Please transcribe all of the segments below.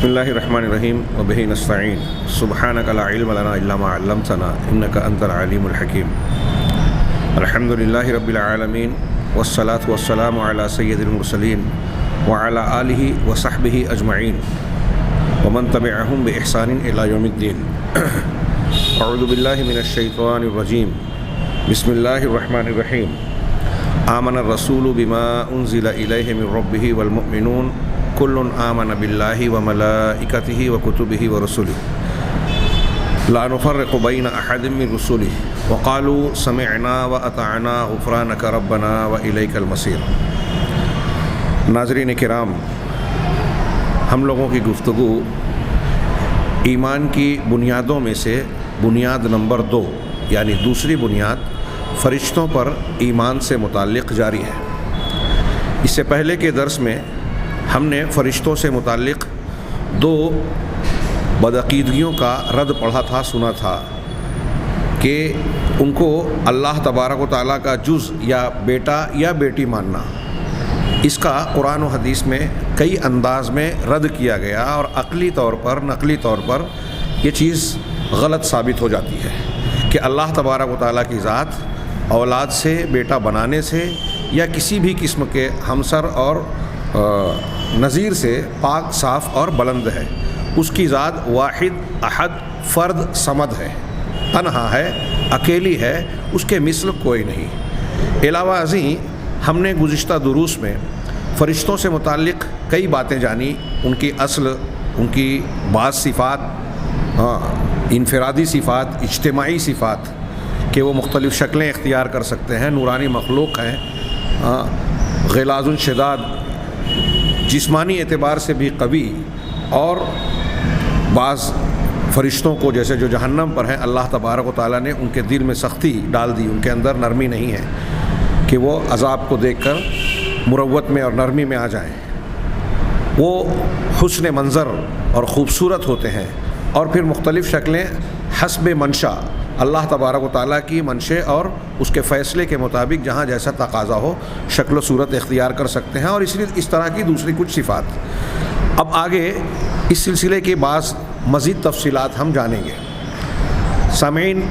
بسم اللہ الرحمن الرحیم وبہ نستعین سبحانک لا علم لنا الا ما علمتنا انک انت العلیم الحکیم الحمد للہ رب العالمین والصلاة والسلام علی سید المرسلین وعلی آلہ وصحبہ اجمعین ومن تبعہم بإحسان الی یوم الدین اعوذ باللہ من الشیطان الرجیم بسم اللہ الرحمن الرحیم آمن الرسول بما انزل الیہ من ربہ والمؤمنون کل آمن باللہ وملائکتہ وکتبہ ورسلہ لا نفرق بین احد من رسلہ وقالوا سمعنا واطعنا غفرانک ربنا والیک المصیر۔ ناظرین کرام، ہم لوگوں کی گفتگو ایمان کی بنیادوں میں سے بنیاد نمبر 2 یعنی دوسری بنیاد فرشتوں پر ایمان سے متعلق جاری ہے۔ اس سے پہلے کے درس میں ہم نے فرشتوں سے متعلق 2 بدعقیدگیوں کا رد پڑھا تھا، سنا تھا کہ ان کو اللہ تبارک و تعالیٰ کا جز یا بیٹا یا بیٹی ماننا، اس کا قرآن و حدیث میں کئی انداز میں رد کیا گیا اور عقلی طور پر نقلی طور پر یہ چیز غلط ثابت ہو جاتی ہے کہ اللہ تبارک و تعالیٰ کی ذات اولاد سے، بیٹا بنانے سے یا کسی بھی قسم کے ہمسر اور نظیر سے پاک، صاف اور بلند ہے۔ اس کی ذات واحد، احد، فرد، صمد ہے، تنہا ہے، اکیلی ہے، اس کے مثل کوئی نہیں۔ علاوہ ازیں ہم نے گزشتہ دروس میں فرشتوں سے متعلق کئی باتیں جانی، ان کی اصل، ان کی بعض صفات، انفرادی صفات، اجتماعی صفات کہ وہ مختلف شکلیں اختیار کر سکتے ہیں، نورانی مخلوق ہیں، غلاظ شداد، جسمانی اعتبار سے بھی قوی، اور بعض فرشتوں کو جیسے جو جہنم پر ہیں اللہ تبارک و تعالیٰ نے ان کے دل میں سختی ڈال دی، ان کے اندر نرمی نہیں ہے کہ وہ عذاب کو دیکھ کر مروت میں اور نرمی میں آ جائیں۔ وہ حسن منظر اور خوبصورت ہوتے ہیں اور پھر مختلف شکلیں حسب منشا، اللہ تبارک و تعالیٰ کی منشے اور اس کے فیصلے کے مطابق جہاں جیسا تقاضا ہو شکل و صورت اختیار کر سکتے ہیں، اور اس طرح کی دوسری کچھ صفات۔ اب آگے اس سلسلے کی بعض مزید تفصیلات ہم جانیں گے۔ سامعین،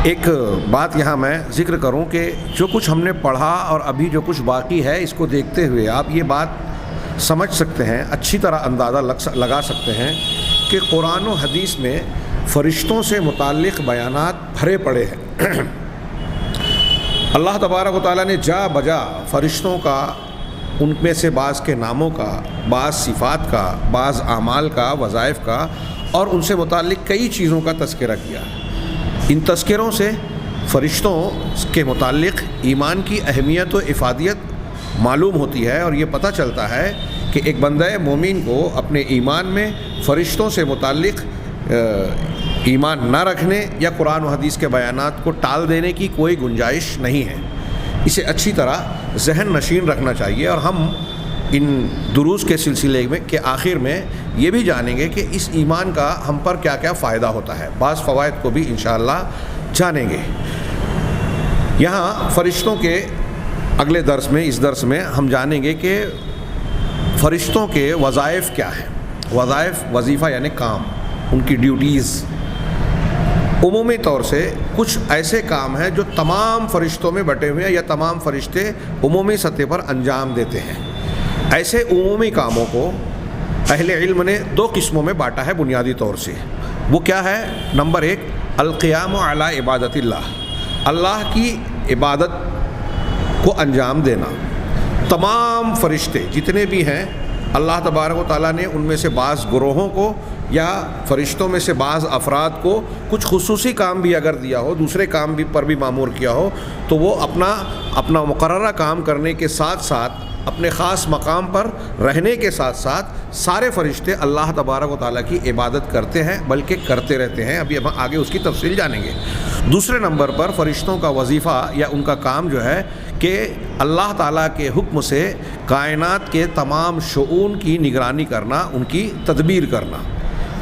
ایک بات یہاں میں ذکر کروں کہ جو کچھ ہم نے پڑھا اور ابھی جو کچھ باقی ہے، اس کو دیکھتے ہوئے آپ یہ بات سمجھ سکتے ہیں، اچھی طرح اندازہ لگا سکتے ہیں کہ قرآن و حدیث میں فرشتوں سے متعلق بیانات بھرے پڑے ہیں۔ اللہ تبارک و تعالیٰ نے جا بجا فرشتوں کا، ان میں سے بعض کے ناموں کا، بعض صفات کا، بعض اعمال کا، وظائف کا، اور ان سے متعلق کئی چیزوں کا تذکرہ کیا۔ ان تذکروں سے فرشتوں کے متعلق ایمان کی اہمیت و افادیت معلوم ہوتی ہے، اور یہ پتہ چلتا ہے کہ ایک بندہ مومن کو اپنے ایمان میں فرشتوں سے متعلق ایمان نہ رکھنے یا قرآن و حدیث کے بیانات کو ٹال دینے کی کوئی گنجائش نہیں ہے۔ اسے اچھی طرح ذہن نشین رکھنا چاہیے، اور ہم ان دروس کے سلسلے میں کے آخر میں یہ بھی جانیں گے کہ اس ایمان کا ہم پر کیا کیا فائدہ ہوتا ہے، بعض فوائد کو بھی انشاءاللہ جانیں گے۔ یہاں فرشتوں کے اگلے درس میں، اس درس میں ہم جانیں گے کہ فرشتوں کے وظائف کیا ہیں۔ وظائف، وظیفہ یعنی کام، ان کی ڈیوٹیز۔ عمومی طور سے کچھ ایسے کام ہیں جو تمام فرشتوں میں بٹے ہوئے ہیں یا تمام فرشتے عمومی سطح پر انجام دیتے ہیں۔ ایسے عمومی کاموں کو اہل علم نے 2 قسموں میں بانٹا ہے بنیادی طور سے۔ وہ کیا ہے؟ نمبر 1، القیام علی عبادت اللہ، اللہ کی عبادت کو انجام دینا۔ تمام فرشتے جتنے بھی ہیں، اللہ تبارک و تعالیٰ نے ان میں سے بعض گروہوں کو یا فرشتوں میں سے بعض افراد کو کچھ خصوصی کام بھی اگر دیا ہو، دوسرے کام بھی پر بھی مامور کیا ہو، تو وہ اپنا مقررہ کام کرنے کے ساتھ ساتھ اپنے خاص مقام پر رہنے کے ساتھ ساتھ سارے فرشتے اللہ تبارک و تعالیٰ کی عبادت کرتے ہیں، بلکہ کرتے رہتے ہیں۔ ابھی ہم آگے اس کی تفصیل جانیں گے۔ دوسرے نمبر پر فرشتوں کا وظیفہ یا ان کا کام جو ہے کہ اللہ تعالیٰ کے حکم سے کائنات کے تمام شؤون کی نگرانی کرنا، ان کی تدبیر کرنا۔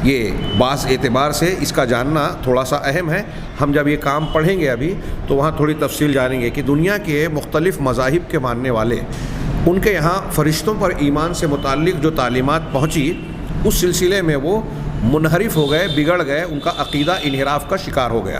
یہ بعض اعتبار سے اس کا جاننا تھوڑا سا اہم ہے۔ ہم جب یہ کام پڑھیں گے ابھی تو وہاں تھوڑی تفصیل جانیں گے کہ دنیا کے مختلف مذاہب کے ماننے والے، ان کے یہاں فرشتوں پر ایمان سے متعلق جو تعلیمات پہنچی، اس سلسلے میں وہ منحرف ہو گئے، بگڑ گئے، ان کا عقیدہ انحراف کا شکار ہو گیا،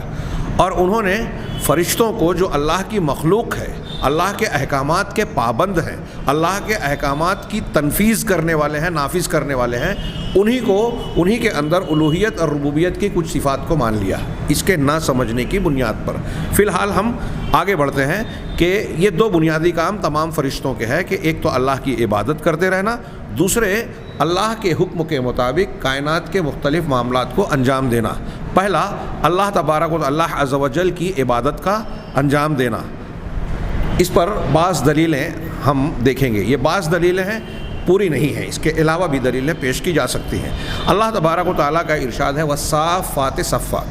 اور انہوں نے فرشتوں کو جو اللہ کی مخلوق ہے، اللہ کے احکامات کے پابند ہیں، اللہ کے احکامات کی تنفیذ کرنے والے ہیں، نافذ کرنے والے ہیں، انہی کے اندر الوہیت اور ربوبیت کی کچھ صفات کو مان لیا، اس کے نہ سمجھنے کی بنیاد پر۔ فی الحال ہم آگے بڑھتے ہیں کہ یہ دو بنیادی کام تمام فرشتوں کے ہیں کہ ایک تو اللہ کی عبادت کرتے رہنا، دوسرے اللہ کے حکم کے مطابق کائنات کے مختلف معاملات کو انجام دینا۔ پہلا اللہ تبارک و اللہ عز و جل کی عبادت کا انجام دینا۔ اس پر بعض دلیلیں ہم دیکھیں گے، یہ بعض دلیلیں ہیں، پوری نہیں ہیں، اس کے علاوہ بھی دلیلیں پیش کی جا سکتی ہیں۔ اللہ تبارک و تعالیٰ کا ارشاد ہے والصافات صفا۔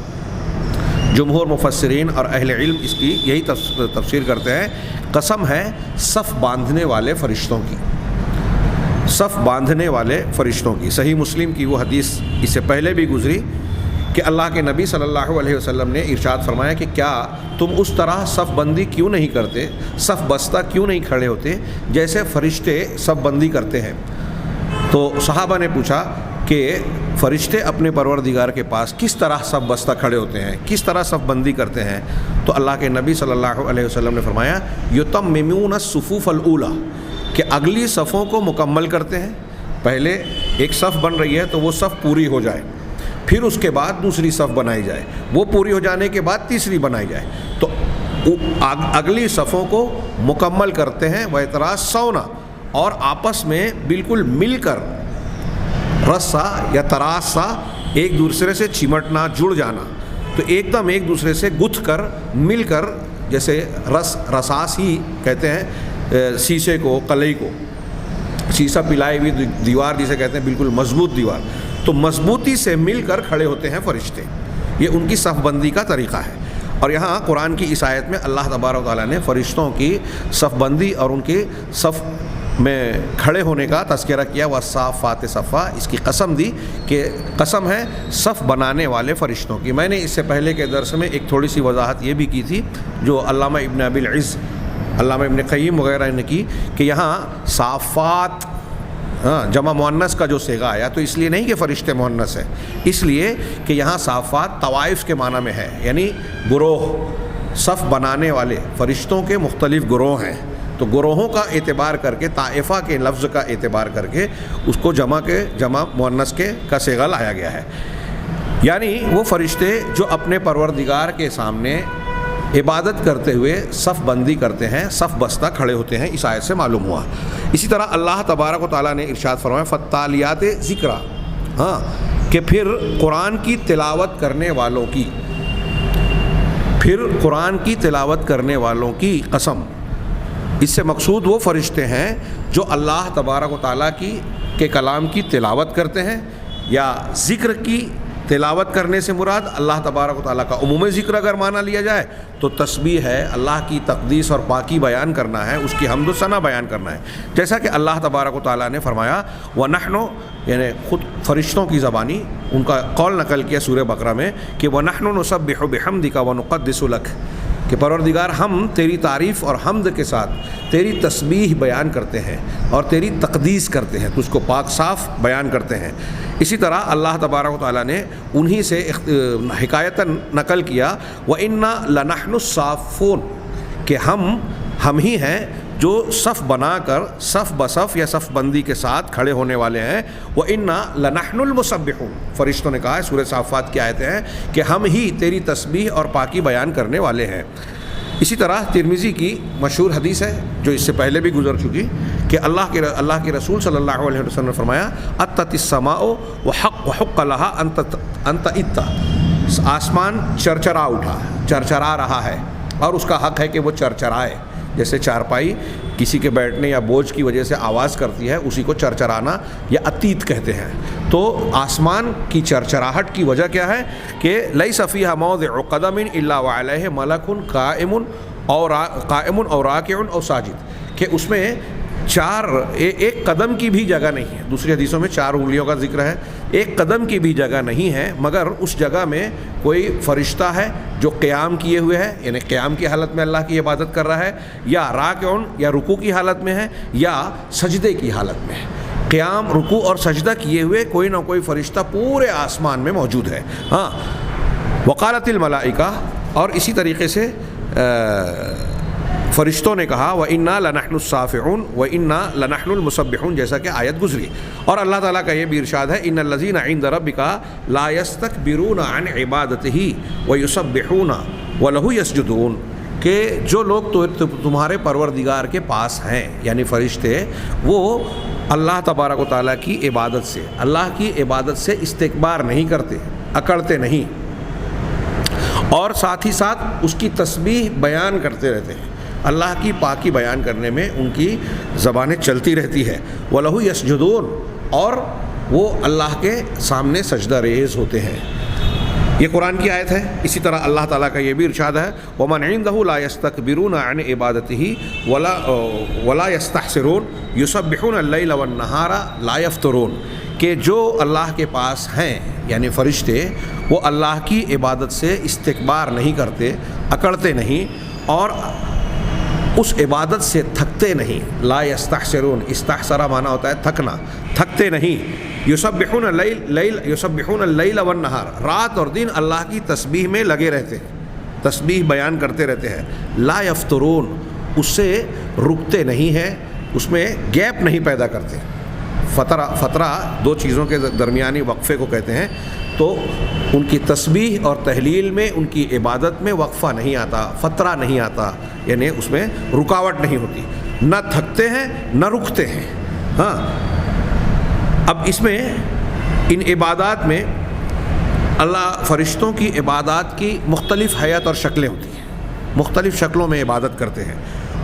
جمہور مفسرین اور اہل علم اس کی یہی تفسیر کرتے ہیں، قسم ہے صف باندھنے والے فرشتوں کی، صف باندھنے والے فرشتوں کی۔ صحیح مسلم کی وہ حدیث اس سے پہلے بھی گزری کہ اللہ کے نبی صلی اللہ علیہ وسلم نے ارشاد فرمایا کہ کیا تم اس طرح صف بندی کیوں نہیں کرتے، صف بستہ کیوں نہیں کھڑے ہوتے جیسے فرشتے صف بندی کرتے ہیں؟ تو صحابہ نے پوچھا کہ فرشتے اپنے پروردگار کے پاس کس طرح صف بستہ کھڑے ہوتے ہیں، کس طرح صف بندی کرتے ہیں؟ تو اللہ کے نبی صلی اللہ علیہ وسلم نے فرمایا یتممون الصفوف الاولی، کہ اگلی صفوں کو مکمل کرتے ہیں۔ پہلے ایک صف بن رہی ہے تو وہ صف پوری ہو جائے، پھر اس کے بعد دوسری صف بنائی جائے، وہ پوری ہو جانے کے بعد تیسری بنائی جائے، تو اگلی صفوں کو مکمل کرتے ہیں۔ وَيَتَرَاصَّوْنَ، اور آپس میں بالکل مل کر، رسا یا تراسا ایک دوسرے سے چمٹنا، جڑ جانا، تو ایک دم ایک دوسرے سے گتھ کر، مل کر، جیسے رساس ہی کہتے ہیں شیشے کو، قلعی کو، شیشہ پلائی ہوئی دیوار جسے کہتے ہیں، بالکل مضبوط دیوار، تو مضبوطی سے مل کر کھڑے ہوتے ہیں فرشتے۔ یہ ان کی صف بندی کا طریقہ ہے۔ اور یہاں قرآن کی اس آیت میں اللہ تبارک و تعالیٰ نے فرشتوں کی صف بندی اور ان کی صف میں کھڑے ہونے کا تذکرہ کیا، والصافات صفا، اس کی قسم دی کہ قسم ہے صف بنانے والے فرشتوں کی۔ میں نے اس سے پہلے کے درس میں ایک تھوڑی سی وضاحت یہ بھی کی تھی جو علامہ ابن ابی العز، علامہ ابن قیم وغیرہ نے کی، کہ یہاں صافات جمع مؤنث کا جو صیغہ آیا تو اس لیے نہیں کہ فرشتے مؤنث ہیں، اس لیے کہ یہاں صافات طوائف کے معنی میں ہے، یعنی گروہ، صف بنانے والے فرشتوں کے مختلف گروہ ہیں، تو گروہوں کا اعتبار کر کے، طائفہ کے لفظ کا اعتبار کر کے اس کو جمع مؤنث کا صیغہ لایا گیا ہے۔ یعنی وہ فرشتے جو اپنے پروردگار کے سامنے عبادت کرتے ہوئے صف بندی کرتے ہیں، صف بستہ کھڑے ہوتے ہیں، اس آیت سے معلوم ہوا۔ اسی طرح اللہ تبارک و تعالیٰ نے ارشاد فرمایا فالتالیات ذکرا، کہ پھر قرآن کی تلاوت کرنے والوں کی، پھر قرآن کی تلاوت کرنے والوں کی قسم۔ اس سے مقصود وہ فرشتے ہیں جو اللہ تبارک و تعالیٰ کے کلام کی تلاوت کرتے ہیں، یا ذکر کی تلاوت کرنے سے مراد اللہ تبارک و تعالیٰ کا عمومی ذکر اگر مانا لیا جائے تو تسبیح ہے، اللہ کی تقدیس اور پاکی بیان کرنا ہے، اس کی حمد و ثنا بیان کرنا ہے، جیسا کہ اللہ تبارک و تعالیٰ نے فرمایا وَنَحْنُ، یعنی خود فرشتوں کی زبانی ان کا قول نقل کیا سورہ بقرہ میں کہ وَنَحْنُ نُسَبِّحُ بِحَمْدِكَ وَنُقَدِّسُ لَكَ، کہ پروردگار ہم تیری تعریف اور حمد کے ساتھ تیری تسبیح بیان کرتے ہیں اور تیری تقدیس کرتے ہیں، تو اس کو پاک صاف بیان کرتے ہیں۔ اسی طرح اللہ تبارک و تعالیٰ نے انہی سے حکایتاً نقل کیا وَإِنَّا لَنَحْنُ الصَّافُونَ، کہ ہم ہی ہیں جو صف بنا کر صف بصف یا صف بندی کے ساتھ کھڑے ہونے والے ہیں۔ وَإِنَّا لَنَحْنُ الْمُسَبِّحُونَ، فرشتوں نے کہا ہے، سورہ صافات کی آیتیں ہیں کہ ہم ہی تیری تسبیح اور پاکی بیان کرنے والے ہیں۔ اسی طرح ترمذی کی مشہور حدیث ہے جو اس سے پہلے بھی گزر چکی کہ اللہ کے رسول صلی اللہ علیہ وسلم نے فرمایا اطت السماء وحق لها ان تئت، آسمان چرچرا اٹھا، چرچرا رہا ہے، اور اس کا حق ہے کہ وہ چرچرائے، جیسے چارپائی کسی کے بیٹھنے یا بوجھ کی وجہ سے آواز کرتی ہے، اسی کو چرچرانا یا عتیت کہتے ہیں۔ تو آسمان کی چرچراہٹ کی وجہ کیا ہے کہ لیس فیہا موضع قدم الا وعلیہ ملک قائم او راکع او ساجد، کہ اس میں ایک قدم کی بھی جگہ نہیں ہے، دوسری حدیثوں میں 4 انگلیوں کا ذکر ہے، ایک قدم کی بھی جگہ نہیں ہے، مگر اس جگہ میں کوئی فرشتہ ہے جو قیام کیے ہوئے ہے، یعنی قیام کی حالت میں اللہ کی عبادت کر رہا ہے، یا راکعون یا رکوع کی حالت میں ہے، یا سجدے کی حالت میں ہے۔ قیام رکوع اور سجدہ کیے ہوئے کوئی نہ کوئی فرشتہ پورے آسمان میں موجود ہے. ہاں وقالت الملائکہ، اور اسی طریقے سے فرشتوں نے کہا وَإِنَّا لَنَحْنُ الصَّافِعُونَ وَإِنَّا لَنَحْنُ الْمُسَبِّحُونَ، جیسا کہ آیت گزری. اور اللہ تعالیٰ کا یہ بھی ارشاد ہے إِنَّ الَّذِينَ عِندَ رَبِّكَ لَا يَسْتَكْبِرُونَ عَنْ عِبَادَتِهِ وَيُسَبِّحُونَ وَلَهُ يَسْجُدُونَ، کہ جو لوگ تمہارے پروردگار کے پاس ہیں، یعنی فرشتے، وہ اللہ تبارک و تعالیٰ کی عبادت سے، اللہ کی عبادت سے استکبار نہیں کرتے، اکڑتے نہیں، اور ساتھ ہی ساتھ اس کی تسبیح بیان کرتے رہتے ہیں. اللہ کی پاکی بیان کرنے میں ان کی زبانیں چلتی رہتی ہے. وَلَهُ يَسْجُدُونَ، اور وہ اللہ کے سامنے سجدہ ریز ہوتے ہیں. یہ قرآن کی آیت ہے. اسی طرح اللہ تعالیٰ کا یہ بھی ارشاد ہے وَمَنْ عِنْدَهُ لَا يَسْتَكْبِرُونَ عَنْ عِبَادَتِهِ وَلَا يَسْتَحْسِرُونَ يُسَبِّحُونَ اللَّيْلَ وَالنَّهَارَ لَا يَفْتُرُونَ، کہ جو اللہ کے پاس ہیں یعنی فرشتے، وہ اللہ کی عبادت سے استکبار نہیں کرتے، اکڑتے نہیں، اور اس عبادت سے تھکتے نہیں. لا یستحسرون، استحسرہ معنی ہوتا ہے تھکنا، تھکتے نہیں. یسبحون اللیل والنہار، رات اور دن اللہ کی تسبیح میں لگے رہتے ہیں، تسبیح بیان کرتے رہتے ہیں. لا یفترون، اس سے رکتے نہیں ہیں، اس میں گیپ نہیں پیدا کرتے. فترہ دو چیزوں کے درمیانی وقفے کو کہتے ہیں. تو ان کی تسبیح اور تحلیل میں، ان کی عبادت میں وقفہ نہیں آتا، فترہ نہیں آتا، یعنی اس میں رکاوٹ نہیں ہوتی، نہ تھکتے ہیں نہ رکتے ہیں. ہاں اب اس میں ان عبادات میں اللہ فرشتوں کی عبادات کی مختلف حیت اور شکلیں ہوتی ہیں، مختلف شکلوں میں عبادت کرتے ہیں.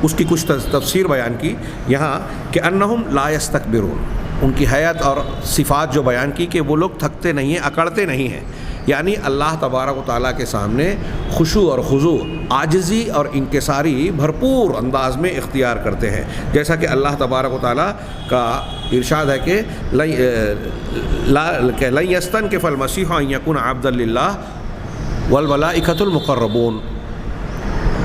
اس کی کچھ تفسیر بیان کی یہاں کہ انہم لا یستکبرون، ان کی حیت اور صفات جو بیان کی کہ وہ لوگ تھکتے نہیں ہیں، اکڑتے نہیں ہیں، یعنی اللہ تبارک و تعالیٰ کے سامنے خشوع اور خضوع، عاجزی اور انکساری بھرپور انداز میں اختیار کرتے ہیں. جیسا کہ اللہ تبارک و تعالیٰ کا ارشاد ہے کہ لن یستنکف المسیح ان یکون عبدا للہ والملائکۃ المقربون،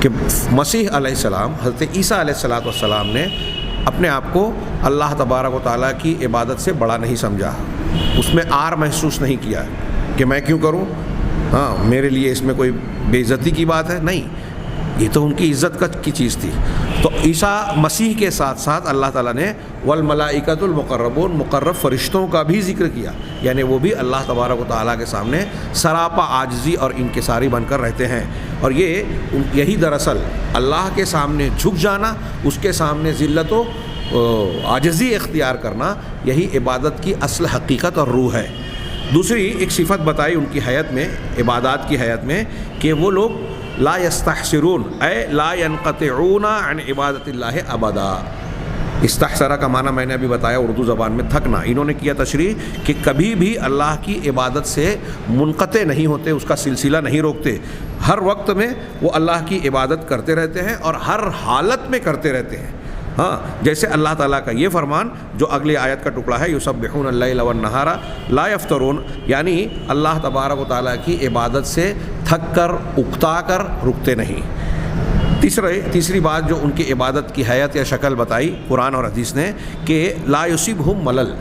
کہ مسیح علیہ السلام، حضرت عیسیٰ علیہ السلام نے اپنے آپ کو اللہ تبارک و تعالیٰ کی عبادت سے بڑا نہیں سمجھا، اس میں عار محسوس نہیں کیا کہ میں کیوں کروں، ہاں میرے لیے اس میں کوئی بے عزتی کی بات ہے، نہیں، یہ تو ان کی عزت کی چیز تھی. تو عیسیٰ مسیح کے ساتھ ساتھ اللہ تعالیٰ نے والملائکۃ المقربون، مقرب فرشتوں کا بھی ذکر کیا، یعنی وہ بھی اللہ تبارک و تعالیٰ کے سامنے سراپا عاجزی اور انکساری بن کر رہتے ہیں. اور یہی دراصل اللہ کے سامنے جھک جانا، اس کے سامنے ذلت و عاجزی اختیار کرنا، یہی عبادت کی اصل حقیقت اور روح ہے. دوسری ایک صفت بتائی ان کی حیت میں، عبادات کی حیت میں، کہ وہ لوگ لا یستحسرون اے لا ینقطعون عن عبادت اللہ ابدا. استحسرہ کا معنی میں نے ابھی بتایا اردو زبان میں تھکنا. انہوں نے کیا تشریح کہ کبھی بھی اللہ کی عبادت سے منقطع نہیں ہوتے، اس کا سلسلہ نہیں روکتے، ہر وقت میں وہ اللہ کی عبادت کرتے رہتے ہیں اور ہر حالت میں کرتے رہتے ہیں. ہاں جیسے اللہ تعالیٰ کا یہ فرمان جو اگلی آیت کا ٹکڑا ہے یسبحون اللیل والنہار لا یفترون، یعنی اللہ تبارک و تعالیٰ کی عبادت سے تھک کر، اکتا کر رکتے نہیں. تیسری بات جو ان کی عبادت کی حیت یا شکل بتائی قرآن اور حدیث نے کہ لا یصیبہم ملل،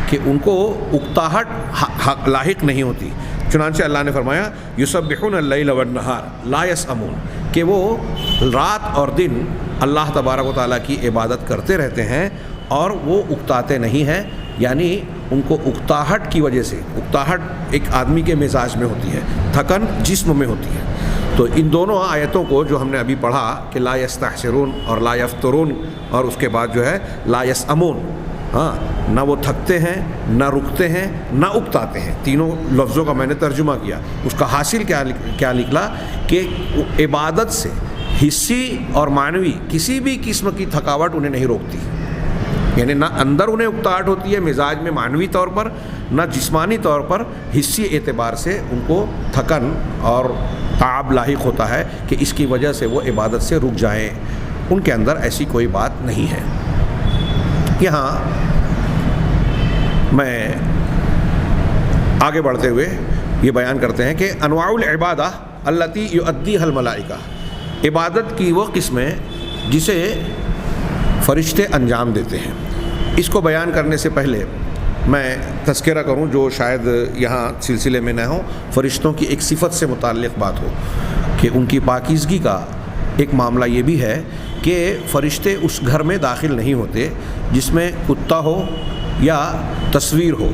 کہ ان کو اکتاہٹ لاحق نہیں ہوتی. چنانچہ اللہ نے فرمایا یسبحون اللیل والنہار لا یسأمون، کہ وہ رات اور دن اللہ تبارک و تعالیٰ کی عبادت کرتے رہتے ہیں اور وہ اکتاتے نہیں ہیں. یعنی ان کو اکتاہٹ کی وجہ سے، اکتاہٹ ایک آدمی کے مزاج میں ہوتی ہے، تھکن جسم میں ہوتی ہے. تو ان دونوں آیتوں کو جو ہم نے ابھی پڑھا کہ لا یستحسرون اور لا یفترون، اور اس کے بعد جو ہے لا یسأمون، ہاں نہ وہ تھکتے ہیں، نہ رکتے ہیں، نہ اکتاتے ہیں، تینوں لفظوں کا میں نے ترجمہ کیا. اس کا حاصل کیا نکلا کہ عبادت سے حصی اور معنوی کسی بھی قسم کی تھکاوٹ انہیں نہیں روکتی، یعنی نہ اندر انہیں اکتاہٹ ہوتی ہے مزاج میں معنوی طور پر، نہ جسمانی طور پر حصی اعتبار سے ان کو تھکن اور تعب لاحق ہوتا ہے کہ اس کی وجہ سے وہ عبادت سے رک جائیں. ان کے اندر ایسی کوئی بات نہیں ہے. یہاں میں آگے بڑھتے ہوئے یہ بیان کرتے ہیں کہ انواع العبادہ التی یؤدیھا الملائکہ، عبادت کی وہ قسمیں جسے فرشتے انجام دیتے ہیں. اس کو بیان کرنے سے پہلے میں تذکرہ کروں جو شاید یہاں سلسلے میں نہ ہو، فرشتوں کی ایک صفت سے متعلق بات ہو کہ ان کی پاکیزگی کا ایک معاملہ یہ بھی ہے کہ فرشتے اس گھر میں داخل نہیں ہوتے جس میں کتا ہو یا تصویر ہو۔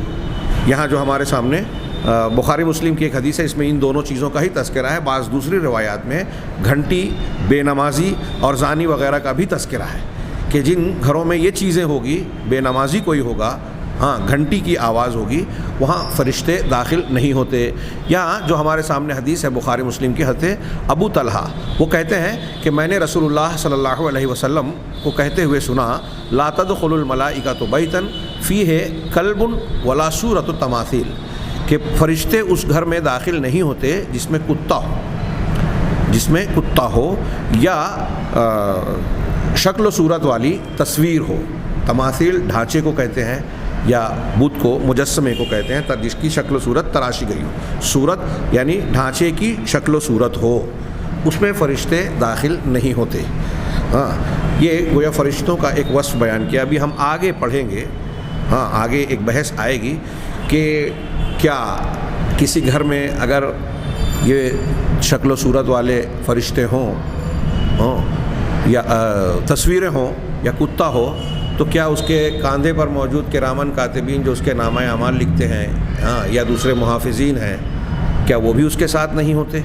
یہاں جو ہمارے سامنے بخاری مسلم کی ایک حدیث ہے، اس میں ان دونوں چیزوں کا ہی تذکرہ ہے۔ بعض دوسری روایات میں گھنٹی، بے نمازی اور زانی وغیرہ کا بھی تذکرہ ہے کہ جن گھروں میں یہ چیزیں ہوگی، بے نمازی کوئی ہوگا، ہاں گھنٹی کی آواز ہوگی، وہاں فرشتے داخل نہیں ہوتے۔ یا جو ہمارے سامنے حدیث ہے بخاری مسلم کی حضرت ابو طلحہ، وہ کہتے ہیں کہ میں نے رسول اللہ صلی اللہ علیہ وسلم کو کہتے ہوئے سنا، لا تدخل الملائکۃ بیتا فیہ کلب ولا صورۃ التماثیل، کہ فرشتے اس گھر میں داخل نہیں ہوتے جس میں کتا ہو یا شکل و صورت والی تصویر ہو۔ تماثیل ڈھانچے کو کہتے ہیں یا بت کو، مجسمے کو کہتے ہیں جس کی شکل و صورت تراشی گئی ہو۔ صورت یعنی ڈھانچے کی شکل و صورت ہو، اس میں فرشتے داخل نہیں ہوتے۔ ہاں یہ گویا فرشتوں کا ایک وصف بیان کیا۔ ابھی ہم آگے پڑھیں گے، ہاں آگے ایک بحث آئے گی کہ کیا کسی گھر میں اگر یہ شکل و صورت والے فرشتے ہوں یا تصویریں ہوں یا کتا ہو، تو کیا اس کے کاندھے پر موجود کرامن کاتبین جو اس کے نامہ اعمال لکھتے ہیں، ہاں یا دوسرے محافظین ہیں، کیا وہ بھی اس کے ساتھ نہیں ہوتے؟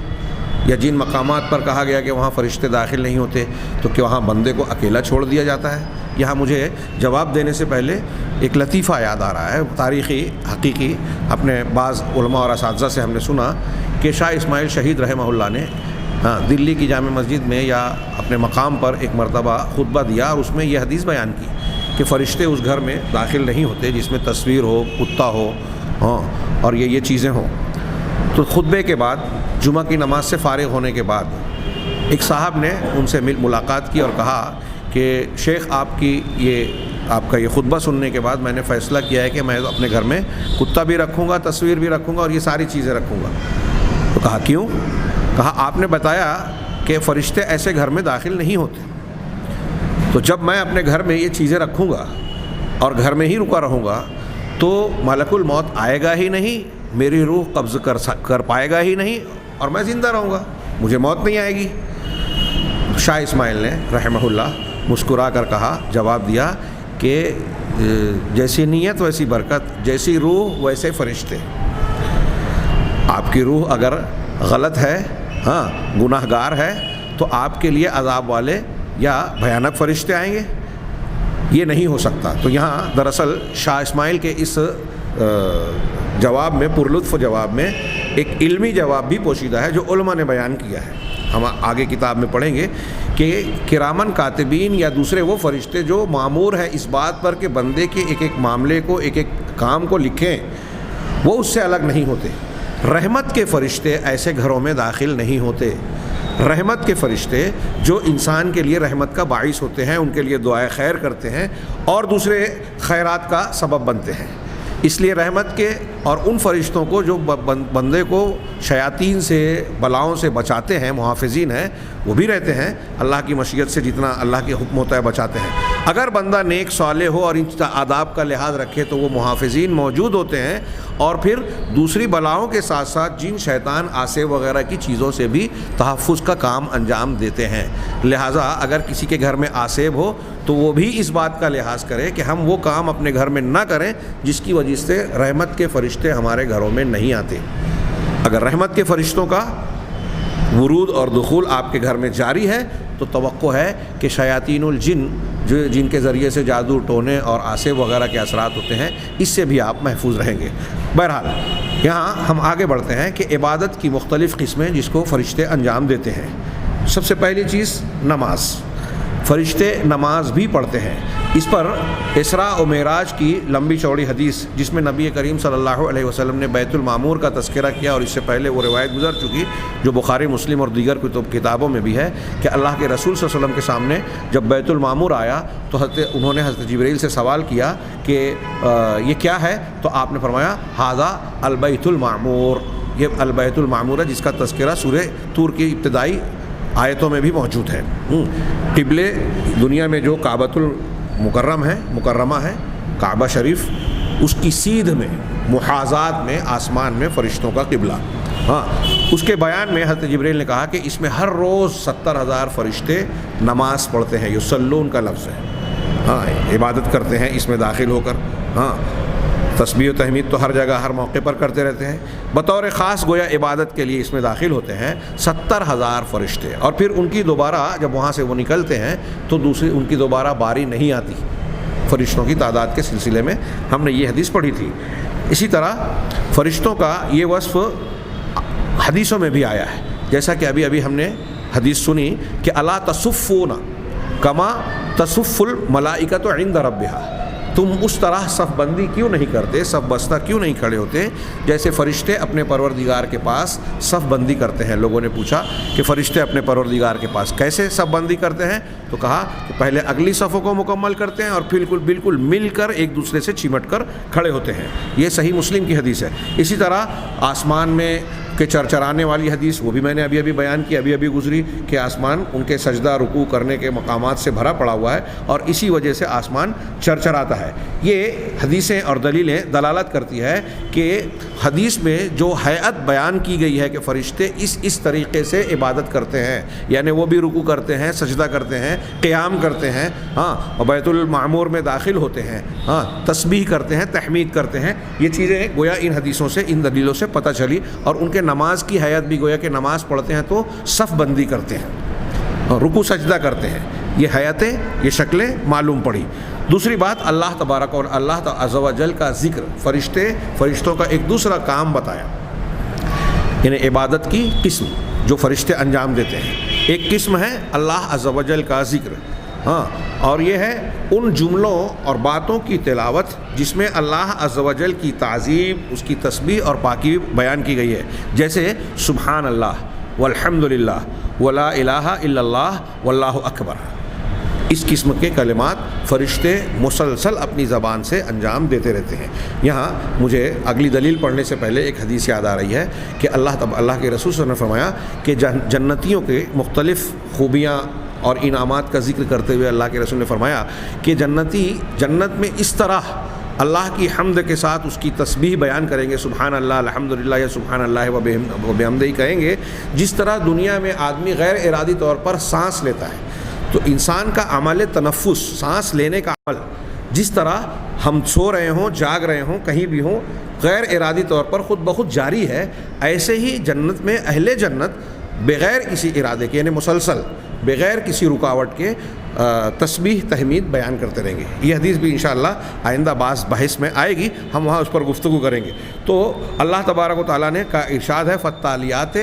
یا جن مقامات پر کہا گیا کہ وہاں فرشتے داخل نہیں ہوتے، تو کیا وہاں بندے کو اکیلا چھوڑ دیا جاتا ہے؟ یہاں مجھے جواب دینے سے پہلے ایک لطیفہ یاد آ رہا ہے، تاریخی حقیقی۔ اپنے بعض علماء اور اساتذہ سے ہم نے سنا کہ شاہ اسماعیل شہید رحمہ اللہ نے دلی کی جامع مسجد میں یا اپنے مقام پر ایک مرتبہ خطبہ دیا اور اس میں یہ حدیث بیان کی کہ فرشتے اس گھر میں داخل نہیں ہوتے جس میں تصویر ہو، کتا ہو، اور یہ چیزیں ہوں۔ تو خطبے کے بعد، جمعہ کی نماز سے فارغ ہونے کے بعد، ایک صاحب نے ان سے ملاقات کی اور کہا کہ شیخ آپ کا یہ خطبہ سننے کے بعد میں نے فیصلہ کیا ہے کہ میں اپنے گھر میں کتا بھی رکھوں گا، تصویر بھی رکھوں گا اور یہ ساری چیزیں رکھوں گا۔ تو کہا کیوں؟ کہا آپ نے بتایا کہ فرشتے ایسے گھر میں داخل نہیں ہوتے، تو جب میں اپنے گھر میں یہ چیزیں رکھوں گا اور گھر میں ہی رکا رہوں گا تو ملک الموت آئے گا ہی نہیں، میری روح قبض کر پائے گا ہی نہیں اور میں زندہ رہوں گا، مجھے موت نہیں آئے گی۔ شاہ اسماعیل نے رحمہ اللہ مسکرا کر کہا، جواب دیا کہ جیسی نیت ویسی برکت، جیسی روح ویسے فرشتے۔ آپ کی روح اگر غلط ہے، ہاں گناہ گار ہے، تو آپ کے لیے عذاب والے یا بھیانک فرشتے آئیں گے، یہ نہیں ہو سکتا۔ تو یہاں دراصل شاہ اسماعیل کے اس جواب میں، پرلطف جواب میں، ایک علمی جواب بھی پوشیدہ ہے جو علماء نے بیان کیا ہے۔ ہم آگے کتاب میں پڑھیں گے کہ کرامن کاتبین یا دوسرے وہ فرشتے جو مامور ہیں اس بات پر کہ بندے کے ایک ایک معاملے کو، ایک ایک کام کو لکھیں، وہ اس سے الگ نہیں ہوتے۔ رحمت کے فرشتے ایسے گھروں میں داخل نہیں ہوتے۔ رحمت کے فرشتے جو انسان کے لیے رحمت کا باعث ہوتے ہیں، ان کے لیے دعائے خیر کرتے ہیں اور دوسرے خیرات کا سبب بنتے ہیں۔ اس لیے رحمت کے اور ان فرشتوں کو جو بندے کو شیاطین سے، بلاؤں سے بچاتے ہیں، محافظین ہیں، وہ بھی رہتے ہیں، اللہ کی مشیت سے جتنا اللہ کے حکم ہوتا ہے بچاتے ہیں۔ اگر بندہ نیک صالح ہو اور ان آداب کا لحاظ رکھے تو وہ محافظین موجود ہوتے ہیں اور پھر دوسری بلاؤں کے ساتھ ساتھ جن، شیطان، آسے وغیرہ کی چیزوں سے بھی تحفظ کا کام انجام دیتے ہیں۔ لہٰذا اگر کسی کے گھر میں آسیب ہو تو وہ بھی اس بات کا لحاظ کرے کہ ہم وہ کام اپنے گھر میں نہ کریں جس کی وجہ سے رحمت کے فرشتے ہمارے گھروں میں نہیں آتے۔ اگر رحمت کے فرشتوں کا ورود اور دخول آپ کے گھر میں جاری ہے تو توقع ہے کہ شیاطین الجن، جن کے ذریعے سے جادو، ٹونے اور آسیب وغیرہ کے اثرات ہوتے ہیں، اس سے بھی آپ محفوظ رہیں گے۔ بہرحال یہاں ہم آگے بڑھتے ہیں کہ عبادت کی مختلف قسمیں جس کو فرشتے انجام دیتے ہیں۔ سب سے پہلی چیز نماز۔ فرشتے نماز بھی پڑھتے ہیں۔ اس پر اسراء و معراج کی لمبی چوڑی حدیث جس میں نبی کریم صلی اللہ علیہ وسلم نے بیت المعمور کا تذکرہ کیا، اور اس سے پہلے وہ روایت گزر چکی جو بخاری، مسلم اور دیگر کتابوں میں بھی ہے کہ اللہ کے رسول صلی اللہ علیہ وسلم کے سامنے جب بیت المعمور آیا تو انہوں نے حضرت جبرائیل سے سوال کیا کہ یہ کیا ہے؟ تو آپ نے فرمایا ھذا البیت المعمور، یہ البیت المعمور ہے جس کا تذکرہ سورہ طور کی ابتدائی آیتوں میں بھی موجود ہے۔ قبلے دنیا میں جو کعبۃ المکرمہ ہے، کعبہ شریف اس کی سیدھ میں محاذات میں آسمان میں فرشتوں کا قبلہ. ہاں اس کے بیان میں حضرت جبریل نے کہا کہ اس میں ہر روز 70,000 فرشتے نماز پڑھتے ہیں. یصلون کا لفظ ہے. ہاں عبادت کرتے ہیں اس میں داخل ہو کر. ہاں تسبیح و تحمید تو ہر جگہ ہر موقع پر کرتے رہتے ہیں. بطور خاص گویا عبادت کے لیے اس میں داخل ہوتے ہیں 70,000 فرشتے. اور پھر ان کی دوبارہ جب وہاں سے وہ نکلتے ہیں تو دوسری ان کی دوبارہ باری نہیں آتی فرشتوں کی تعداد کے سلسلے میں. ہم نے یہ حدیث پڑھی تھی. اسی طرح فرشتوں کا یہ وصف حدیثوں میں بھی آیا ہے. جیسا کہ ابھی ہم نے حدیث سنی کہ الا تصفون کما تصف الملائکۃ عند ربها. تم اس طرح صف بندی کیوں نہیں کرتے, صف بستہ کیوں نہیں کھڑے ہوتے جیسے فرشتے اپنے پروردگار کے پاس صف بندی کرتے ہیں. لوگوں نے پوچھا کہ فرشتے اپنے پروردگار کے پاس کیسے صف بندی کرتے ہیں؟ تو کہا کہ پہلے اگلی صفوں کو مکمل کرتے ہیں اور بالکل مل کر ایک دوسرے سے چمٹ کر کھڑے ہوتے ہیں. یہ صحیح مسلم کی حدیث ہے. اسی طرح آسمان میں کہ چرچرانے والی حدیث وہ بھی میں نے ابھی بیان کی, ابھی گزری کہ آسمان ان کے سجدہ رکوع کرنے کے مقامات سے بھرا پڑا ہوا ہے اور اسی وجہ سے آسمان چرچراتا ہے. یہ حدیثیں اور دلیلیں دلالت کرتی ہے کہ حدیث میں جو ہیئت بیان کی گئی ہے کہ فرشتے اس طریقے سے عبادت کرتے ہیں, یعنی وہ بھی رکوع کرتے ہیں, سجدہ کرتے ہیں, قیام کرتے ہیں, ہاں بیت المعمور میں داخل ہوتے ہیں, ہاں تسبیح کرتے ہیں, تحمید کرتے ہیں. یہ چیزیں گویا ان حدیثوں سے ان دلیلوں سے پتہ چلی. اور ان کے نماز کی حیت بھی گویا کہ نماز پڑھتے ہیں تو صف بندی کرتے ہیں, رکوع سجدہ کرتے ہیں. یہ حیتیں, یہ شکلیں معلوم پڑی. دوسری بات, اللہ تبارک اور اللہ عز و جل کا ذکر. فرشتوں کا ایک دوسرا کام بتایا, یعنی عبادت کی قسم جو فرشتے انجام دیتے ہیں. ایک قسم ہے اللہ عز و جل کا ذکر, ہاں, اور یہ ہے ان جملوں اور باتوں کی تلاوت جس میں اللہ عز و جل کی تعظیم, اس کی تسبیح اور پاکی بیان کی گئی ہے. جیسے سبحان اللہ والحمد للہ ولا الہ الا اللہ واللہ اکبر. اس قسم کے کلمات فرشتے مسلسل اپنی زبان سے انجام دیتے رہتے ہیں. یہاں مجھے اگلی دلیل پڑھنے سے پہلے ایک حدیث یاد آ رہی ہے کہ اللہ کے رسول صلی اللہ علیہ وسلم نے فرمایا کہ جنتیوں کے مختلف خوبیاں اور انعامات کا ذکر کرتے ہوئے اللہ کے رسول نے فرمایا کہ جنتی جنت میں اس طرح اللہ کی حمد کے ساتھ اس کی تسبیح بیان کریں گے, سبحان اللہ الحمدللہ یا سبحان اللہ و بحمدہ کہیں گے, جس طرح دنیا میں آدمی غیر ارادی طور پر سانس لیتا ہے. تو انسان کا عمل تنفس, سانس لینے کا عمل, جس طرح ہم سو رہے ہوں, جاگ رہے ہوں, کہیں بھی ہوں, غیر ارادی طور پر خود بخود جاری ہے, ایسے ہی جنت میں اہل جنت بغیر کسی ارادے کے, یعنی مسلسل بغیر کسی رکاوٹ کے تسبیح تحمید بیان کرتے رہیں گے. یہ حدیث بھی انشاءاللہ آئندہ بعض بحث میں آئے گی, ہم وہاں اس پر گفتگو کریں گے. تو اللہ تبارک و تعالیٰ نے کا ارشاد ہے فالتالیات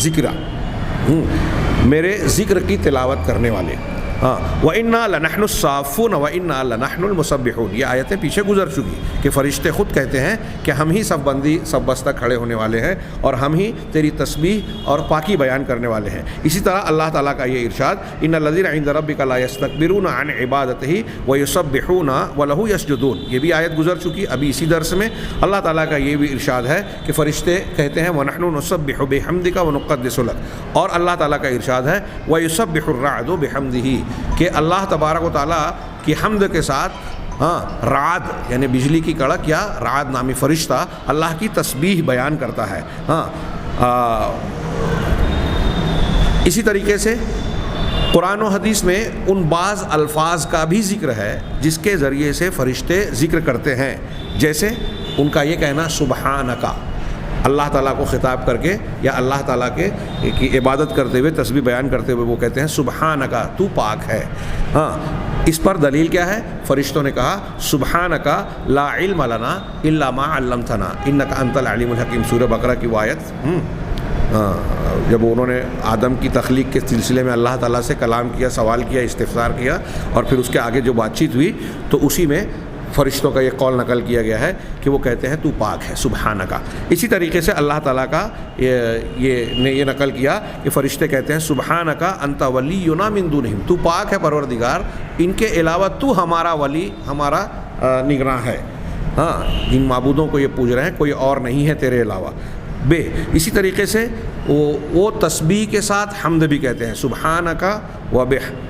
ذکرا, میرے ذکر کی تلاوت کرنے والے. ہاں وَإِنَّا لَنَحْنُ الصَّافُّونَ وَإِنَّا لَنَحْنُ الْمُسَبِّحُونَ. یہ آیتیں پیچھے گزر چکی کہ فرشتے خود کہتے ہیں کہ ہم ہی صف بندی صف بستہ کھڑے ہونے والے ہیں اور ہم ہی تیری تسبیح اور پاکی بیان کرنے والے ہیں. اسی طرح اللہ تعالیٰ کا یہ ارشاد إِنَّ الَّذِينَ عِندَ رَبِّكَ لَا يَسْتَكْبِرُونَ عَنْ عِبَادَتِهِ وَيُسَبِّحُونَ وَلَهُ يَسْجُدُونَ. یہ بھی آیت گزر چکی ابھی اسی درس میں. اللہ تعالیٰ کا یہ بھی ارشاد ہے کہ فرشتے کہتے ہیں وَنَحْنُ نُسَبِّحُ بِحَمْدِكَ وَنُقَدِّسُ لَكَ. اور اللہ تعالیٰ کا ارشاد ہے وَيُسَبِّحُ الرَّعْدُ بِحَمْدِهِ کہ اللہ تبارک و تعالیٰ کی حمد کے ساتھ رعد یعنی بجلی کی کڑک یا رعد نامی فرشتہ اللہ کی تسبیح بیان کرتا ہے. اسی طریقے سے قرآن و حدیث میں ان بعض الفاظ کا بھی ذکر ہے جس کے ذریعے سے فرشتے ذکر کرتے ہیں. جیسے ان کا یہ کہنا سبحانکا, اللہ تعالیٰ کو خطاب کر کے یا اللہ تعالیٰ کی عبادت کرتے ہوئے تسبیح بیان کرتے ہوئے وہ کہتے ہیں سبحانکا, تو پاک ہے. ہاں اس پر دلیل کیا ہے؟ فرشتوں نے کہا سبحانکا لا علم لنا الا ما علمتنا انک انت العلیم الحکیم. سورہ بقرہ کی وہ آیت. جب انہوں نے آدم کی تخلیق کے سلسلے میں اللہ تعالیٰ سے کلام کیا, سوال کیا, استفسار کیا, اور پھر اس کے آگے جو بات چیت ہوئی تو اسی میں فرشتوں کا یہ قول نقل کیا گیا ہے کہ وہ کہتے ہیں تو پاک ہے سبحانکا. اسی طریقے سے اللہ تعالیٰ کا یہ نقل کیا کہ فرشتے کہتے ہیں سبحانکا انت ولینا من دونہم, تو پاک ہے پروردگار, ان کے علاوہ تو ہمارا ولی, ہمارا نگراں ہے. ہاں جن معبودوں کو یہ پوج رہے ہیں کوئی اور نہیں ہے تیرے علاوہ. اسی طریقے سے وہ تسبیح کے ساتھ حمد بھی کہتے ہیں سبحانکا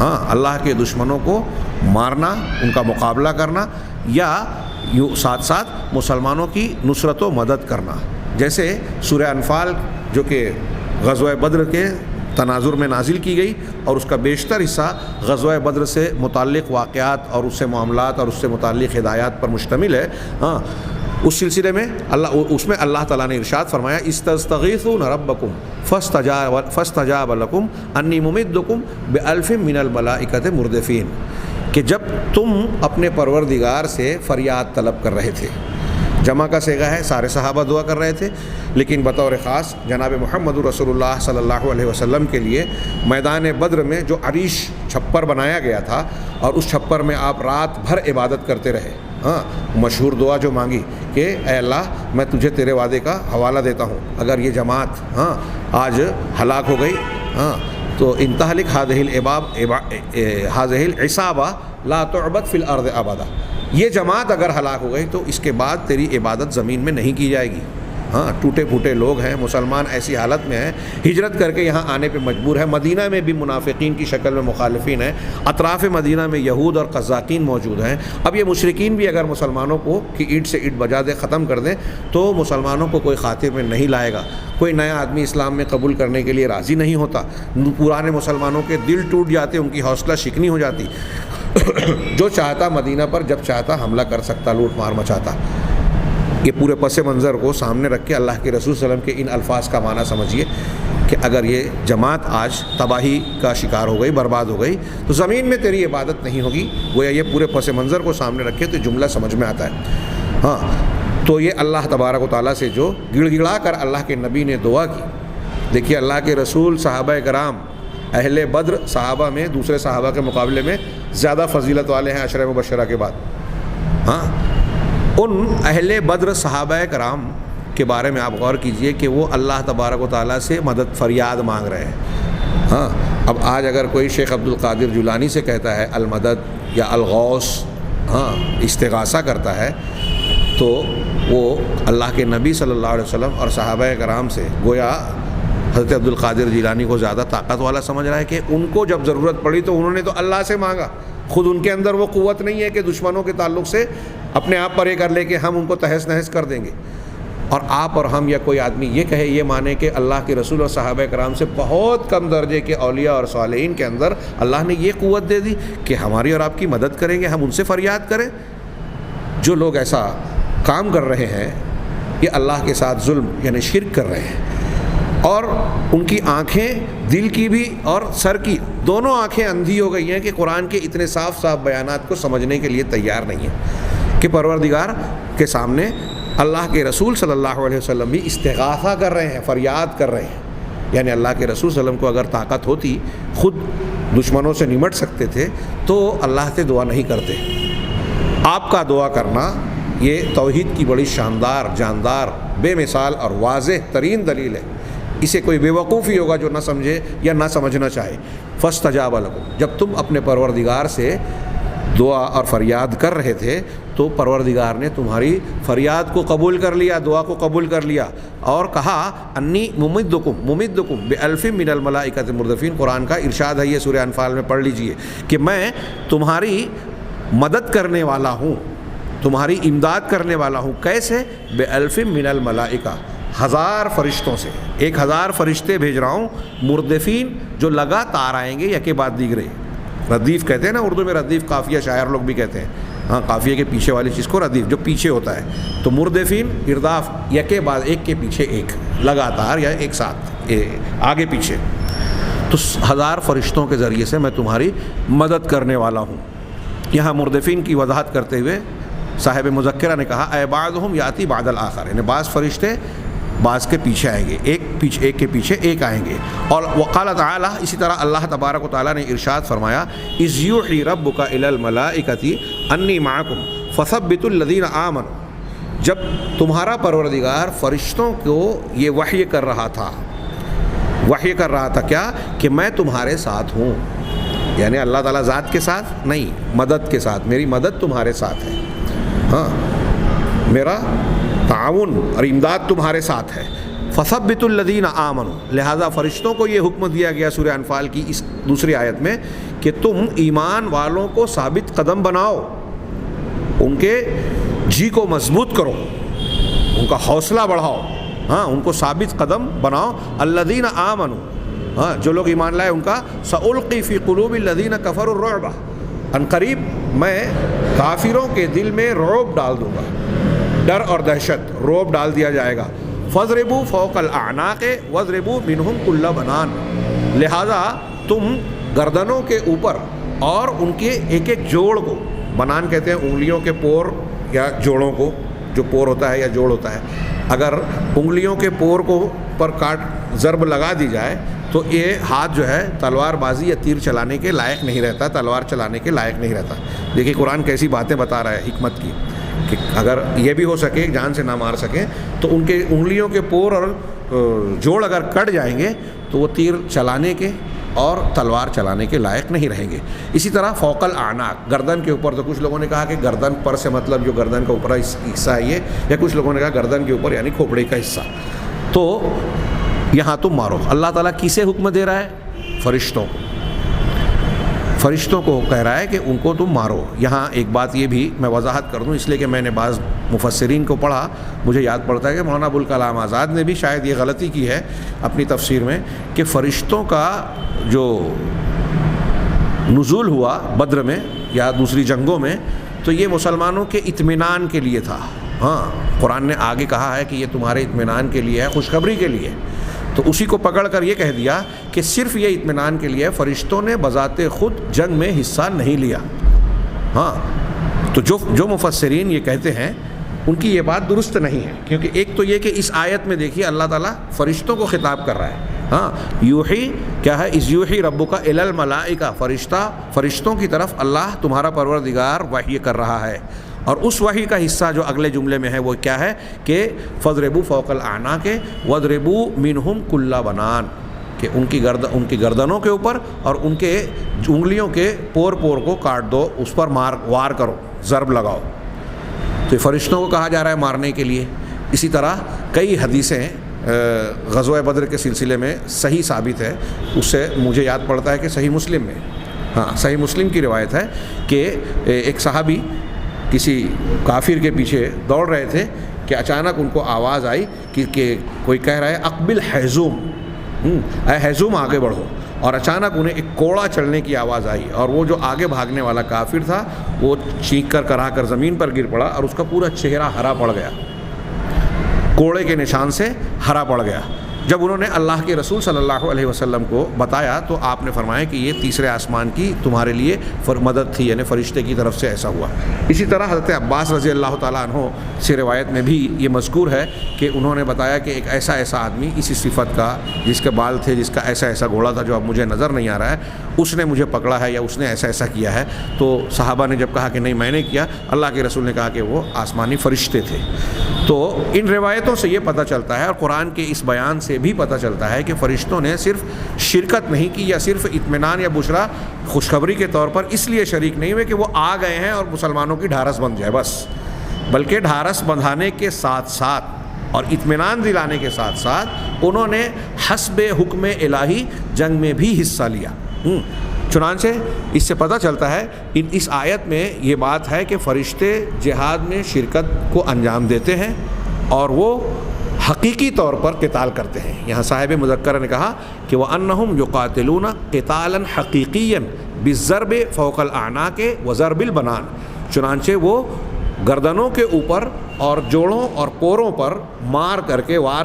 ہاں اللہ کے دشمنوں کو مارنا، ان کا مقابلہ کرنا، یا یوں ساتھ ساتھ مسلمانوں کی نصرت و مدد کرنا. جیسے سورہ انفال جو کہ غزوہ بدر کے تناظر میں نازل کی گئی اور اس کا بیشتر حصہ غزوہ بدر سے متعلق واقعات اور اس سے معاملات اور اس سے متعلق ہدایات پر مشتمل ہے. ہاں اس سلسلے میں اس میں اللہ تعالیٰ نے ارشاد فرمایا استستغیثون ربکم فاستجاب لکم انی ممدکم بألف من الملائکۃ مردفین، کہ جب تم اپنے پروردگار سے فریاد طلب کر رہے تھے. جمع کا صیغہ ہے، سارے صحابہ دعا کر رہے تھے، لیکن بطور خاص جناب محمد رسول اللہ صلی اللہ علیہ وسلم کے لیے میدان بدر میں جو عریش چھپر بنایا گیا تھا اور اس چھپر میں آپ رات بھر عبادت کرتے رہے. ہاں مشہور دعا جو مانگی کہ اے اللہ میں تجھے تیرے وعدے کا حوالہ دیتا ہوں، اگر یہ جماعت آج ہلاک ہو گئی تو انتہلک هذه العصابہ لا تعبد فی الارض ابدا، یہ جماعت اگر ہلاک ہو گئی تو اس کے بعد تیری عبادت زمین میں نہیں کی جائے گی. ہاں ٹوٹے پھوٹے لوگ ہیں، مسلمان ایسی حالت میں ہیں، ہجرت کر کے یہاں آنے پہ مجبور ہے. مدینہ میں بھی منافقین کی شکل میں مخالفین ہیں، اطراف مدینہ میں یہود اور قذاقین موجود ہیں. اب یہ مشرکین بھی اگر مسلمانوں کو کہ اینٹ سے اینٹ بجا دے، ختم کر دیں، تو مسلمانوں کو کوئی خاطر میں نہیں لائے گا. کوئی نیا آدمی اسلام میں قبول کرنے کے لیے راضی نہیں ہوتا. پرانے مسلمانوں کے دل ٹوٹ جاتے، ان کی حوصلہ شکنی ہو جاتی. جو چاہتا مدینہ پر جب چاہتا حملہ کر سکتا، لوٹ مار مچاتا. یہ پورے پس منظر کو سامنے رکھ کے اللہ کے رسول صلی اللہ علیہ وسلم کے ان الفاظ کا معنی سمجھیے کہ اگر یہ جماعت آج تباہی کا شکار ہو گئی، برباد ہو گئی، تو زمین میں تیری عبادت نہیں ہوگی. گویا یہ پورے پس منظر کو سامنے رکھے تو جملہ سمجھ میں آتا ہے. ہاں تو یہ اللہ تبارک و تعالیٰ سے جو گڑ گڑا کر اللہ کے نبی نے دعا کی. دیکھیے اللہ کے رسول، صحابہ کرام، اہل بدر صحابہ میں دوسرے صحابہ کے مقابلے میں زیادہ فضیلت والے ہیں عشرہ مبشرہ کے بعد. ہاں ان اہل بدر صحابہ کرام کے بارے میں آپ غور کیجئے کہ وہ اللہ تبارک و تعالیٰ سے مدد فریاد مانگ رہے ہیں. ہاں اب آج اگر کوئی شیخ عبد القادر جیلانی سے کہتا ہے المدد یا الغوث، استغاثہ کرتا ہے، تو وہ اللہ کے نبی صلی اللہ علیہ وسلم اور صحابہ کرام سے گویا حضرت عبد القادر جیلانی کو زیادہ طاقت والا سمجھ رہا ہے کہ ان کو جب ضرورت پڑی تو انہوں نے تو اللہ سے مانگا. خود ان کے اندر وہ قوت نہیں ہے کہ دشمنوں کے تعلق سے اپنے آپ پرے کر لے کہ ہم ان کو تہس نہس کر دیں گے. اور آپ اور ہم یا کوئی آدمی یہ کہے، یہ مانے کہ اللہ کے رسول اور صحابہ کرام سے بہت کم درجے کے اولیاء اور صالحین کے اندر اللہ نے یہ قوت دے دی کہ ہماری اور آپ کی مدد کریں گے، ہم ان سے فریاد کریں. جو لوگ ایسا کام کر رہے ہیں یہ اللہ کے ساتھ ظلم یعنی شرک کر رہے ہیں، اور ان کی آنکھیں دل کی بھی اور سر کی دونوں آنکھیں اندھی ہو گئی ہیں کہ قرآن کے اتنے صاف صاف بیانات کو سمجھنے کے لیے تیار نہیں ہیں کہ پروردگار کے سامنے اللہ کے رسول صلی اللہ علیہ وسلم بھی استغاثہ کر رہے ہیں، فریاد کر رہے ہیں. یعنی اللہ کے رسول صلی اللہ علیہ وسلم کو اگر طاقت ہوتی، خود دشمنوں سے نمٹ سکتے تھے، تو اللہ سے دعا نہیں کرتے. آپ کا دعا کرنا یہ توحید کی بڑی شاندار، جاندار، بے مثال اور واضح ترین دلیل ہے. اسے کوئی بے وقوف ہی ہوگا جو نہ سمجھے یا نہ سمجھنا چاہے. فاستجاب لکم، جب تم اپنے پروردگار سے دعا اور فریاد کر رہے تھے تو پروردگار نے تمہاری فریاد کو قبول کر لیا، دعا کو قبول کر لیا، اور کہا انی ممدکم بألف من الملائکۃ مردفین. قرآن کا ارشاد ہے، یہ سورہ انفال میں پڑھ لیجئے کہ میں تمہاری مدد کرنے والا ہوں، تمہاری امداد کرنے والا ہوں. کیسے؟ بألف من الملائکہ، 1000 فرشتوں سے. 1000 فرشتے بھیج رہا ہوں، مردفین، جو لگاتار آئیں گے یکے بعد دیگرے. ردیف کہتے ہیں نا اردو میں، ردیف قافیہ شاعر لوگ بھی کہتے ہیں. ہاں قافیے کے پیچھے والی چیز کو ردیف، جو پیچھے ہوتا ہے. تو مردفین ارداف، یکے بعد ایک کے پیچھے ایک، لگاتار یا ایک ساتھ، آگے پیچھے. تو 1000 فرشتوں کے ذریعے سے میں تمہاری مدد کرنے والا ہوں. یہاں مردفین کی وضاحت کرتے ہوئے صاحب مذکرہ نے کہا اے بعضہم یاتی بعد الآخر، یعنی بعض فرشتے بعض کے پیچھے آئیں گے، ایک کے پیچھے ایک آئیں گے. اور وقال تعالیٰ، اسی طرح اللہ تبارک و تعالیٰ نے ارشاد فرمایا اذ یوحی ربک الی الملائکۃ انی معکم فثبتوا الذین آمنوا، جب تمہارا پروردگار فرشتوں کو یہ وحی کر رہا تھا کیا؟ کہ میں تمہارے ساتھ ہوں. یعنی اللہ تعالیٰ ذات کے ساتھ نہیں، مدد کے ساتھ، میری مدد تمہارے ساتھ ہے. ہاں میرا تعاون اور امداد تمہارے ساتھ ہے. فثبتوا الذین آمنوا، لہذا فرشتوں کو یہ حکم دیا گیا سورہ انفال کی اس دوسری آیت میں کہ تم ایمان والوں کو ثابت قدم بناؤ، ان کے جی کو مضبوط کرو، ان کا حوصلہ بڑھاؤ، ہاں ان کو ثابت قدم بناؤ۔ الذین آمنوا، ہاں جو لوگ ایمان لائے ان کا سألقی فی قلوب الذین کفروا الرعب، ان قریب میں کافروں کے دل میں رعب ڈال دوں گا، ڈر اور دہشت، رعب ڈال دیا جائے گا۔ فاضربوا فوق الاعناق واضربوا منہم کل بنان، لہذا تم گردنوں کے اوپر اور ان کے ایک ایک جوڑ کو، بنان کہتے ہیں انگلیوں کے پور یا جوڑوں کو، جو پور ہوتا ہے یا جوڑ ہوتا ہے، اگر انگلیوں کے پور کو پر کاٹ ضرب لگا دی جائے تو یہ ہاتھ جو ہے تلوار بازی یا تیر چلانے کے لائق نہیں رہتا، تلوار چلانے کے لائق نہیں رہتا۔ دیکھیے قرآن کیسی باتیں بتا رہا ہے حکمت کی، کہ اگر یہ بھی ہو سکے جان سے نہ مار سکیں تو ان کے انگلیوں کے پور اور جوڑ اگر کٹ جائیں گے تو وہ تیر چلانے کے اور تلوار چلانے کے لائق نہیں رہیں گے۔ اسی طرح فوق الاعناق، گردن کے اوپر، تو کچھ لوگوں نے کہا کہ گردن پر سے مطلب جو گردن کا اوپر حصہ ہے یہ، یا کچھ لوگوں نے کہا گردن کے اوپر یعنی کھوپڑی کا حصہ، تو یہاں تم مارو۔ اللہ تعالیٰ کسے حکم دے رہا ہے؟ فرشتوں کو، فرشتوں کو کہہ رہا ہے کہ ان کو تم مارو۔ یہاں ایک بات یہ بھی میں وضاحت کر دوں، اس لیے کہ میں نے بعض مفسرین کو پڑھا، مجھے یاد پڑتا ہے کہ مولانا ابوالکلام آزاد نے بھی شاید یہ غلطی کی ہے اپنی تفسیر میں، کہ فرشتوں کا جو نزول ہوا بدر میں یا دوسری جنگوں میں تو یہ مسلمانوں کے اطمینان کے لیے تھا۔ ہاں قرآن نے آگے کہا ہے کہ یہ تمہارے اطمینان کے لیے ہے، خوشخبری کے لیے، تو اسی کو پکڑ کر یہ کہہ دیا کہ صرف یہ اطمینان کے لیے، فرشتوں نے بذات خود جنگ میں حصہ نہیں لیا۔ ہاں تو جو مفسرین یہ کہتے ہیں ان کی یہ بات درست نہیں ہے، کیونکہ ایک تو یہ کہ اس آیت میں دیکھیے اللہ تعالیٰ فرشتوں کو خطاب کر رہا ہے۔ ہاں یوحی کیا ہے؟ از یوحی ربک الی الملائکہ، فرشتوں کی طرف اللہ تمہارا پروردگار وحی کر رہا ہے، اور اس وحی کا حصہ جو اگلے جملے میں ہے وہ کیا ہے کہ فَاضْرِبُوا فَوْقَ الْأَعْنَاقِ وَاضْرِبُوا مِنْهُمْ كُلَّ بَنَانٍ، کہ ان کی گردنوں کے اوپر اور ان کے انگلیوں کے پور کو کاٹ دو، اس پر وار کرو، ضرب لگاؤ۔ تو فرشتوں کو کہا جا رہا ہے مارنے کے لیے۔ اسی طرح کئی حدیثیں غزوہ بدر کے سلسلے میں صحیح ثابت ہے، اس سے مجھے یاد پڑتا ہے کہ صحیح مسلم میں، ہاں صحیح مسلم کی روایت ہے کہ ایک صحابی کسی کافر کے پیچھے دوڑ رہے تھے کہ اچانک ان کو آواز آئی کہ کوئی کہہ رہا ہے اقبل حیزوم، اے حیزوم آگے بڑھو، اور اچانک انہیں ایک کوڑا چلنے کی آواز آئی، اور وہ جو آگے بھاگنے والا کافر تھا وہ چیخ کر کرا کر زمین پر گر پڑا، اور اس کا پورا چہرہ ہرا پڑ گیا، کوڑے کے نشان سے ہرا پڑ گیا۔ جب انہوں نے اللہ کے رسول صلی اللہ علیہ وسلم کو بتایا تو آپ نے فرمایا کہ یہ تیسرے آسمان کی تمہارے لیے مدد تھی، یعنی فرشتے کی طرف سے ایسا ہوا۔ اسی طرح حضرت عباس رضی اللہ تعالیٰ عنہ سے روایت میں بھی یہ مذکور ہے کہ انہوں نے بتایا کہ ایک ایسا آدمی اسی صفت کا، جس کے بال تھے، جس کا ایسا گھوڑا تھا جو اب مجھے نظر نہیں آ رہا ہے، اس نے مجھے پکڑا ہے یا اس نے ایسا کیا ہے۔ تو صحابہ نے جب کہا کہ نہیں میں نے کیا، اللہ کے رسول نے کہا کہ وہ آسمانی فرشتے تھے۔ تو ان روایتوں سے یہ پتہ چلتا ہے، اور قرآن کے اس بیان سے بھی پتہ چلتا ہے کہ فرشتوں نے صرف شرکت نہیں کی یا صرف اطمینان یا بشرا خوشخبری کے طور پر اس لیے شریک نہیں ہوئے کہ وہ آ گئے ہیں اور مسلمانوں کی ڈھارس بندھ جائے بس، بلکہ ڈھارس بندھانے کے ساتھ ساتھ اور اطمینان دلانے کے ساتھ ساتھ انہوں نے حسب حکم الہی جنگ میں بھی حصہ لیا۔ چنانچہ اس سے پتہ چلتا ہے اس آیت میں یہ بات ہے کہ فرشتے جہاد میں شرکت کو انجام دیتے ہیں اور وہ حقیقی طور پر قتال کرتے ہیں۔ یہاں صاحب مذکرہ نے کہا کہ وَأَنَّهُمْ يُقَاتِلُونَ قِتَالًا حَقِيقِيًّا بِالضَّرْبِ فَوْقَ الْأَعْنَاقِ وَضَرْبِ الْبَنَانِ، چنانچہ وہ گردنوں کے اوپر اور جوڑوں اور پوروں پر وار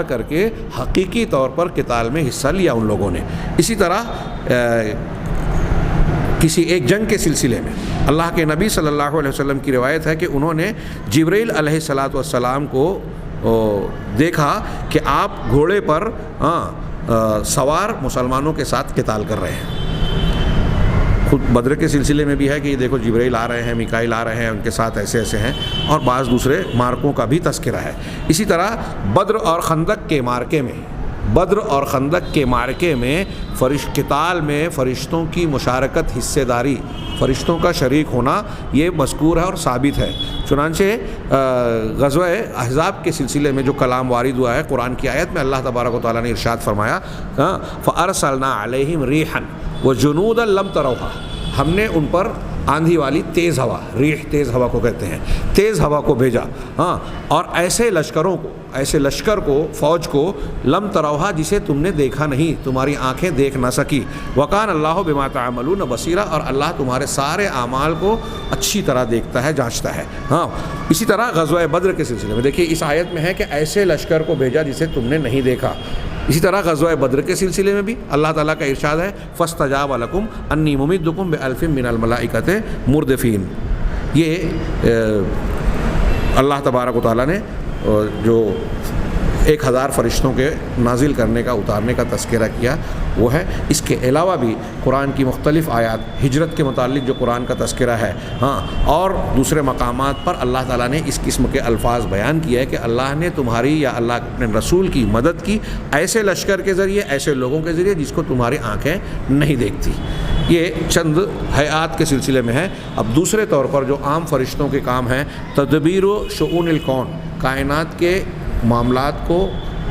کر کے حقیقی طور پر قتال میں حصہ لیا ان لوگوں نے۔ اسی طرح کسی ایک جنگ کے سلسلے میں اللہ کے نبی صلی اللہ علیہ وسلم کی روایت ہے کہ انہوں نے جبرائیل علیہ السلام کو دیکھا کہ آپ گھوڑے پر سوار مسلمانوں کے ساتھ قتال کر رہے ہیں۔ خود بدر کے سلسلے میں بھی ہے کہ یہ دیکھو جبرائیل آ رہے ہیں، میکائیل آ رہے ہیں، ان کے ساتھ ایسے ہیں، اور بعض دوسرے مارکوں کا بھی تذکرہ ہے۔ اسی طرح بدر اور خندق کے مارکے میں بدر اور خندق کے معرکے میں قتال میں فرشتوں کی مشارکت، حصہ داری، فرشتوں کا شریک ہونا یہ مذکور ہے اور ثابت ہے۔ چنانچہ غزوہ احزاب کے سلسلے میں جو کلام وارد ہوا ہے قرآن کی آیت میں، اللہ تبارک و تعالیٰ نے ارشاد فرمایا فَأَرْسَلْنَا عَلَيْهِمْ رِيحًا وَجُنُودًا لَمْ تَرَوْهَا، ہم نے ان پر آندھی والی تیز ہوا، ریح تیز ہوا کو کہتے ہیں، تیز ہوا کو بھیجا، ہاں، اور ایسے لشکروں کو، ایسے لشکر کو، فوج کو، لم تروہا، جسے تم نے دیکھا نہیں، تمہاری آنکھیں دیکھ نہ سکی، وکان اللہ بما تعملون بصیرا، اور اللہ تمہارے سارے اعمال کو اچھی طرح دیکھتا ہے، جانچتا ہے۔ ہاں، اسی طرح غزوہ بدر کے سلسلے میں دیکھیے اس آیت میں ہے کہ ایسے لشکر کو بھیجا جسے تم نے نہیں دیکھا۔ اسی طرح غزوہ بدر کے سلسلے میں بھی اللہ تعالیٰ کا ارشاد ہے فَاسْتَجَابَ لَكُمْ أَنِّي مُمِدُّكُمْ بِأَلْفٍ مِّنَ الْمَلَائِكَةِ مُرْدِفِينَ، یہ اللہ تبارک و تعالیٰ نے جو 1000 فرشتوں کے نازل کرنے کا، اتارنے کا تذکرہ کیا وہ ہے۔ اس کے علاوہ بھی قرآن کی مختلف آیات، ہجرت کے متعلق جو قرآن کا تذکرہ ہے، ہاں، اور دوسرے مقامات پر اللہ تعالیٰ نے اس قسم کے الفاظ بیان کیا ہے کہ اللہ نے تمہاری یا اللہ اپنے رسول کی مدد کی ایسے لشکر کے ذریعے، ایسے لوگوں کے ذریعے جس کو تمہاری آنکھیں نہیں دیکھتی۔ یہ چند حیات کے سلسلے میں ہے۔ اب دوسرے طور پر جو عام فرشتوں کے کام ہیں، تدبیر و شؤون الکون، کائنات کے معاملات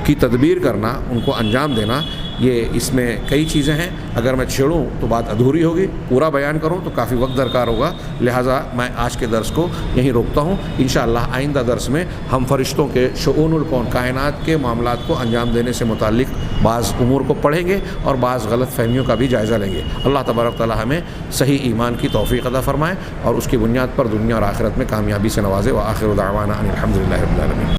کی تدبیر کرنا، ان کو انجام دینا، یہ اس میں کئی چیزیں ہیں۔ اگر میں چھیڑوں تو بات ادھوری ہوگی، پورا بیان کروں تو کافی وقت درکار ہوگا، لہٰذا میں آج کے درس کو یہیں روکتا ہوں۔ انشاءاللہ آئندہ درس میں ہم فرشتوں کے شؤون الکون، کائنات کے معاملات کو انجام دینے سے متعلق بعض امور کو پڑھیں گے اور بعض غلط فہمیوں کا بھی جائزہ لیں گے۔ اللہ تبارک تعالیٰ ہمیں صحیح ایمان کی توفیق عطا فرمائے اور اس کی بنیاد پر دنیا اور آخرت میں کامیابی سے نوازے۔ وآخر دعوانا ان الحمد للہ رب العالمین۔